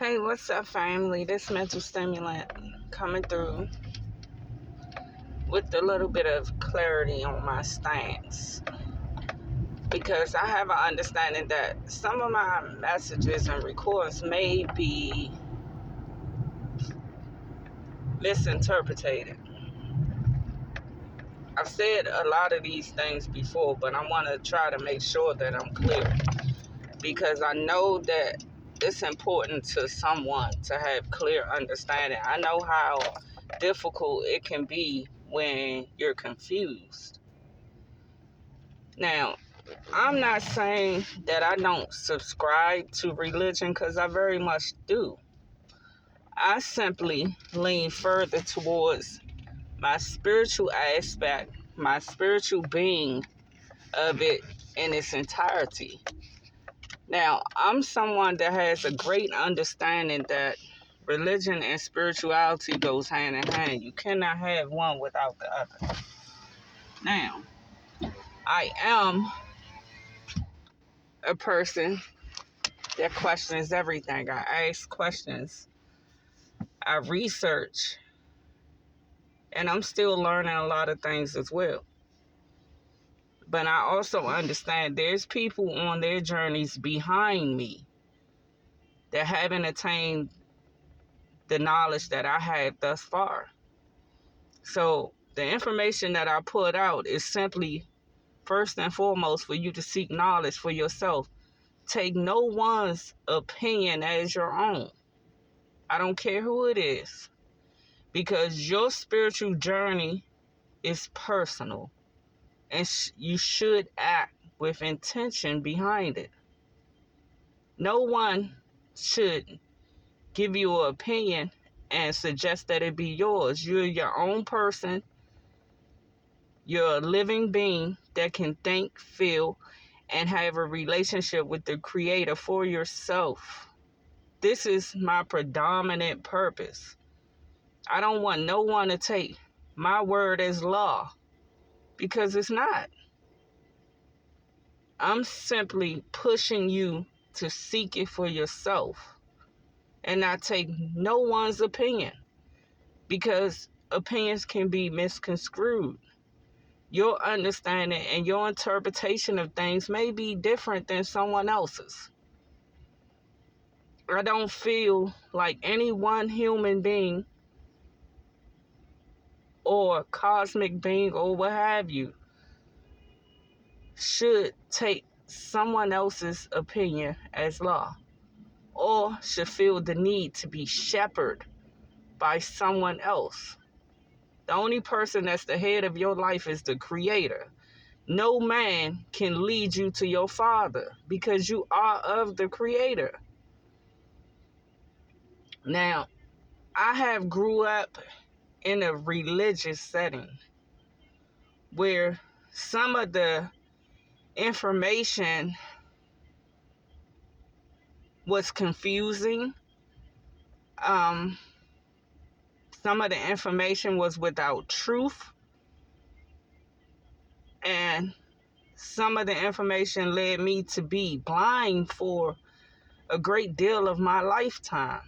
Hey, what's up, family? This mental stimulant coming through with a little bit of clarity on my stance because I have an understanding that some of my messages and records may be misinterpreted. I've said a lot of these things before, but I want to try to make sure that I'm clear because I know that it's important to someone to have clear understanding. I know how difficult it can be when you're confused. Now, I'm not saying that I don't subscribe to religion because I very much do. I simply lean further towards my spiritual aspect, my spiritual being of it in its entirety. Now, I'm someone that has a great understanding that religion and spirituality goes hand in hand. You cannot have one without the other. Now, I am a person that questions everything. I ask questions. I research. And I'm still learning a lot of things as well. But I also understand there's people on their journeys behind me that haven't attained the knowledge that I had thus far. So the information that I put out is simply, first and foremost, for you to seek knowledge for yourself. Take no one's opinion as your own. I don't care who it is, because your spiritual journey is personal, and you should act with intention behind it. No one should give you an opinion and suggest that it be yours. You're your own person. You're a living being that can think, feel, and have a relationship with the Creator for yourself. This is my predominant purpose. I don't want no one to take my word as law, because it's not. I'm simply pushing you to seek it for yourself and not take no one's opinion, because opinions can be misconstrued. Your understanding and your interpretation of things may be different than someone else's. I don't feel like any one human being or cosmic being or what have you should take someone else's opinion as law, or should feel the need to be shepherded by someone else. The only person that's the head of your life is the Creator. No man can lead you to your Father, because you are of the Creator. Now, I have grew up in a religious setting where some of the information was confusing. Some of the information was without truth, and some of the information led me to be blind for a great deal of my lifetime,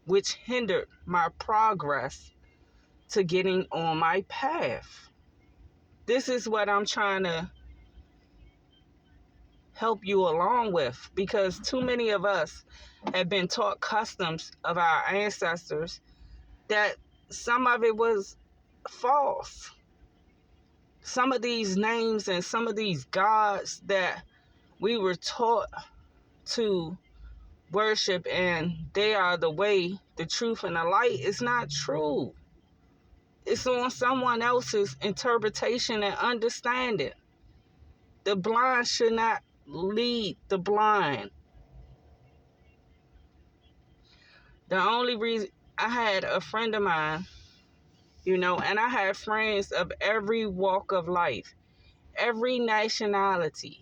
which hindered my progress to getting on my path. This is what I'm trying to help you along with, because too many of us have been taught customs of our ancestors that some of it was false. Some of these names and some of these gods that we were taught to worship, and they are the way, the truth, and the light, is not true. It's on someone else's interpretation and understanding. The blind should not lead the blind. The only reason, I had a friend of mine, and I had friends of every walk of life, every nationality,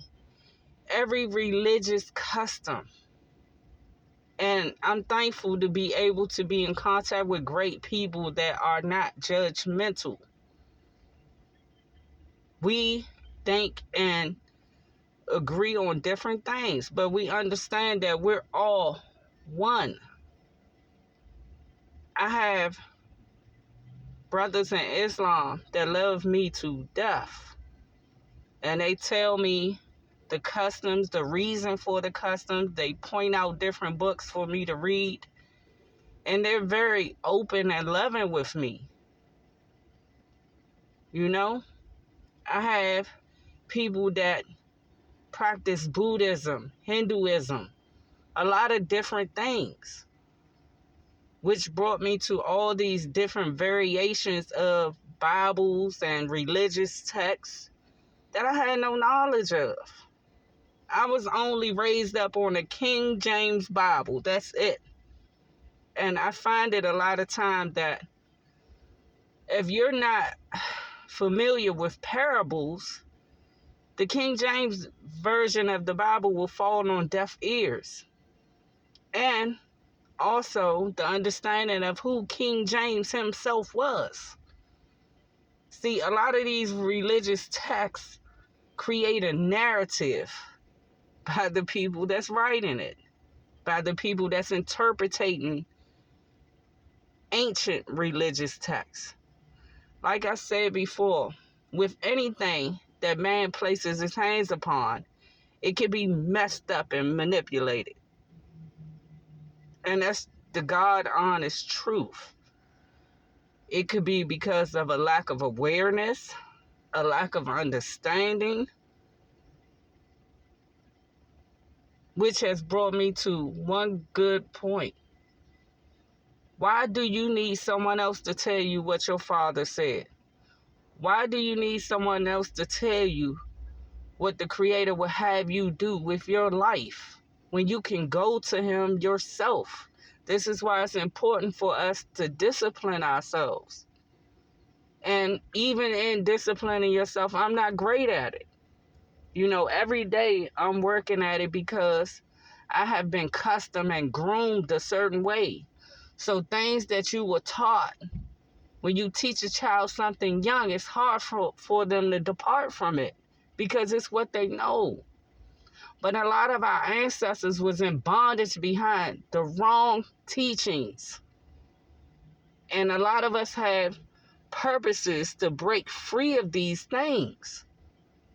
every religious custom. And I'm thankful to be able to be in contact with great people that are not judgmental. We think and agree on different things, but we understand that we're all one. I have brothers in Islam that love me to death. And they tell me the customs, the reason for the customs. They point out different books for me to read. And they're very open and loving with me. You know, I have people that practice Buddhism, Hinduism, a lot of different things, which brought me to all these different variations of Bibles and religious texts that I had no knowledge of. I was only raised up on the King James Bible. That's it. And I find it a lot of times that if you're not familiar with parables, the King James version of the Bible will fall on deaf ears. And also the understanding of who King James himself was. See, a lot of these religious texts create a narrative by the people that's writing it, by the people that's interpreting ancient religious texts. Like I said before, with anything that man places his hands upon, it can be messed up and manipulated. And that's the God honest truth. It could be because of a lack of awareness, a lack of understanding, which has brought me to one good point. Why do you need someone else to tell you what your father said? Why do you need someone else to tell you what the Creator will have you do with your life when you can go to Him yourself? This is why it's important for us to discipline ourselves. And even in disciplining yourself, I'm not great at it. You know, every day I'm working at it because I have been custom and groomed a certain way. So things that you were taught, when you teach a child something young, it's hard for them to depart from it because it's what they know. But a lot of our ancestors was in bondage behind the wrong teachings. And a lot of us have purposes to break free of these things,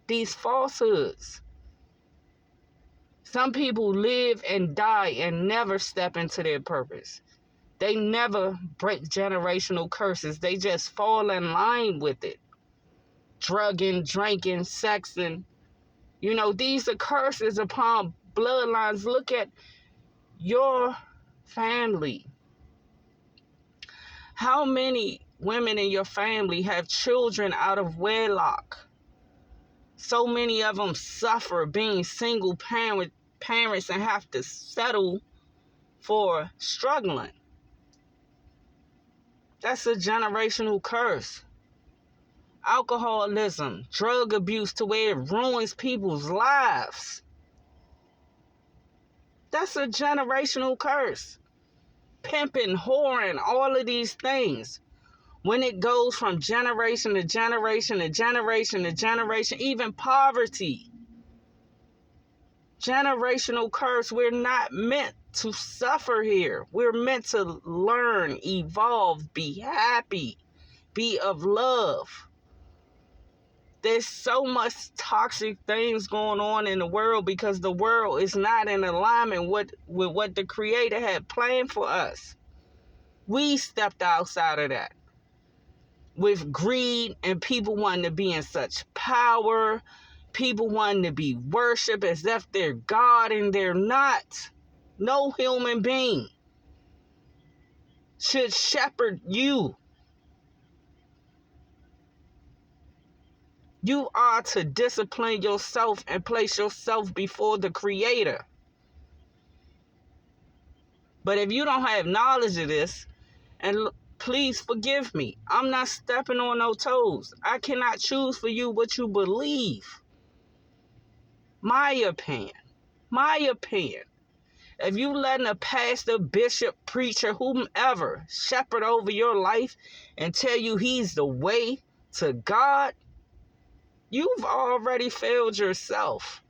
these falsehoods. Some people live and die and never step into their purpose. They never break generational curses. They just fall in line with it. Drugging, drinking, sexing. You know, these are curses upon bloodlines. Look at your family. How many women in your family have children out of wedlock? So many of them suffer being single parents and have to settle for struggling. That's a generational curse. Alcoholism, drug abuse to where it ruins people's lives. That's a generational curse. Pimping, whoring, all of these things. When it goes from generation to generation to generation to generation, even poverty. Generational curse. We're not meant to suffer here. We're meant to learn, evolve, be happy, be of love. There's so much toxic things going on in the world because the world is not in alignment with what the Creator had planned for us. We stepped outside of that with greed and people wanting to be in such power, people wanting to be worshipped as if they're God and they're not. No human being should shepherd you. You are to discipline yourself and place yourself before the Creator. But if you don't have knowledge of this, and please forgive me, I'm not stepping on no toes. I cannot choose for you what you believe. My opinion. If you letting a pastor, bishop, preacher, whomever shepherd over your life and tell you he's the way to God, you've already failed yourself.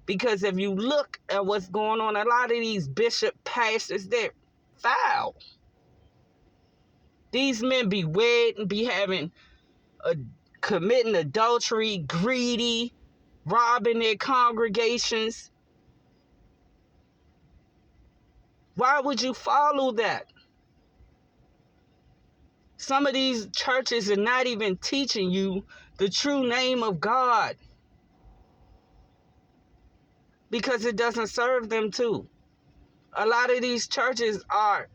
Because if you look at what's going on, a lot of these bishop pastors, they're foul. These men be wed and be having committing adultery, greedy, robbing their congregations. Why would you follow that? Some of these churches are not even teaching you the true name of God because it doesn't serve them too. A lot of these churches are,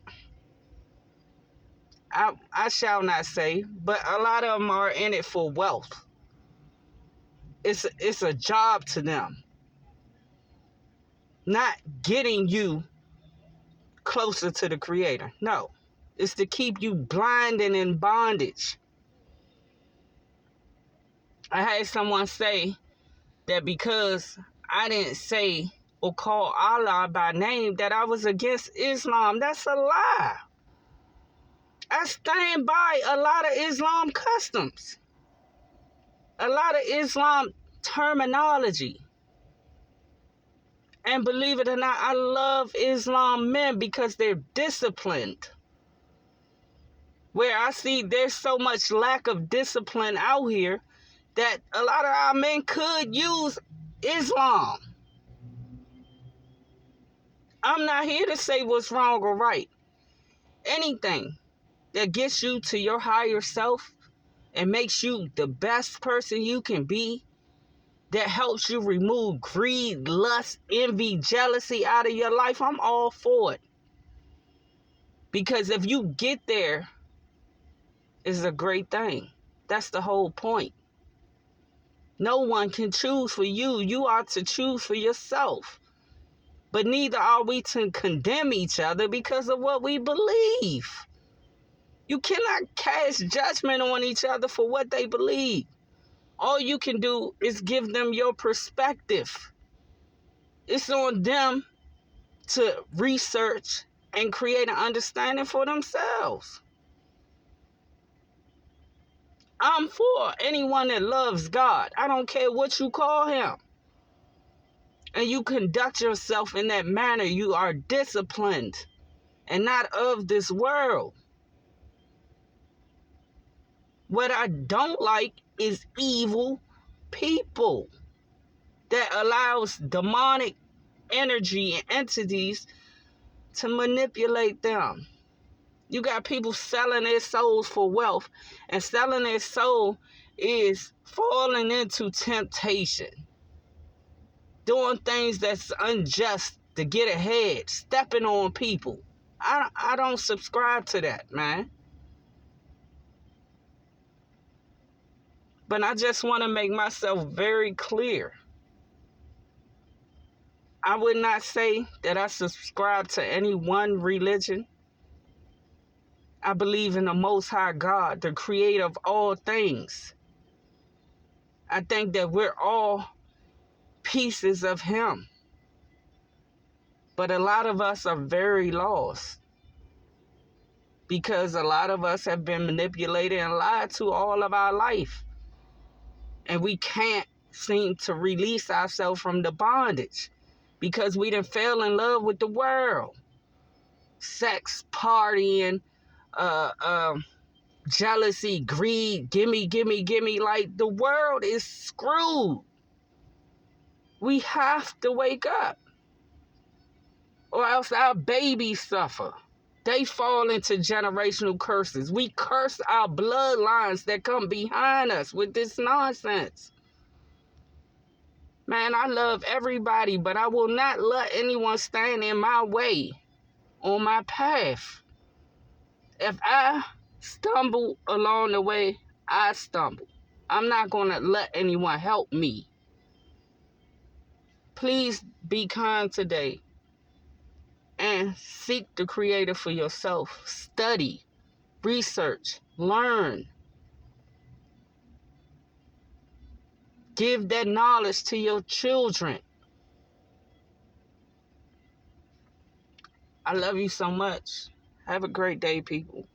I shall not say, but a lot of them are in it for wealth. It's a job to them, not getting you closer to the Creator. No, it's to keep you blind and in bondage. I had someone say that because I didn't say or call Allah by name that I was against Islam. That's a lie. I stand by a lot of Islam customs, a lot of Islam terminology. And believe it or not, I love Islam men because they're disciplined. Where I see there's so much lack of discipline out here that a lot of our men could use Islam. I'm not here to say what's wrong or right. Anything that gets you to your higher self and makes you the best person you can be, that helps you remove greed, lust, envy, jealousy out of your life, I'm all for it. Because if you get there, it's a great thing. That's the whole point. No one can choose for you. You are to choose for yourself. But neither are we to condemn each other because of what we believe. You cannot cast judgment on each other for what they believe. All you can do is give them your perspective. It's on them to research and create an understanding for themselves. I'm for anyone that loves God. I don't care what you call him. And you conduct yourself in that manner. You are disciplined and not of this world. What I don't like is evil people that allows demonic energy and entities to manipulate them. You got people selling their souls for wealth, and selling their soul is falling into temptation, doing things that's unjust to get ahead, stepping on people. I don't subscribe to that, man. But I just want to make myself very clear. I would not say that I subscribe to any one religion. I believe in the Most High God, the creator of all things. I think that we're all pieces of him. But a lot of us are very lost because a lot of us have been manipulated and lied to all of our life. And we can't seem to release ourselves from the bondage because we done fell in love with the world. Sex, partying, jealousy, greed, gimme. Like, the world is screwed. We have to wake up, or else our babies suffer. They fall into generational curses. We curse our bloodlines that come behind us with this nonsense. Man, I love everybody, but I will not let anyone stand in my way on my path. If I stumble along the way, I stumble. I'm not going to let anyone help me. Please be kind today and seek the Creator for yourself. Study, research, learn. Give that knowledge to your children. I love you so much. Have a great day, people.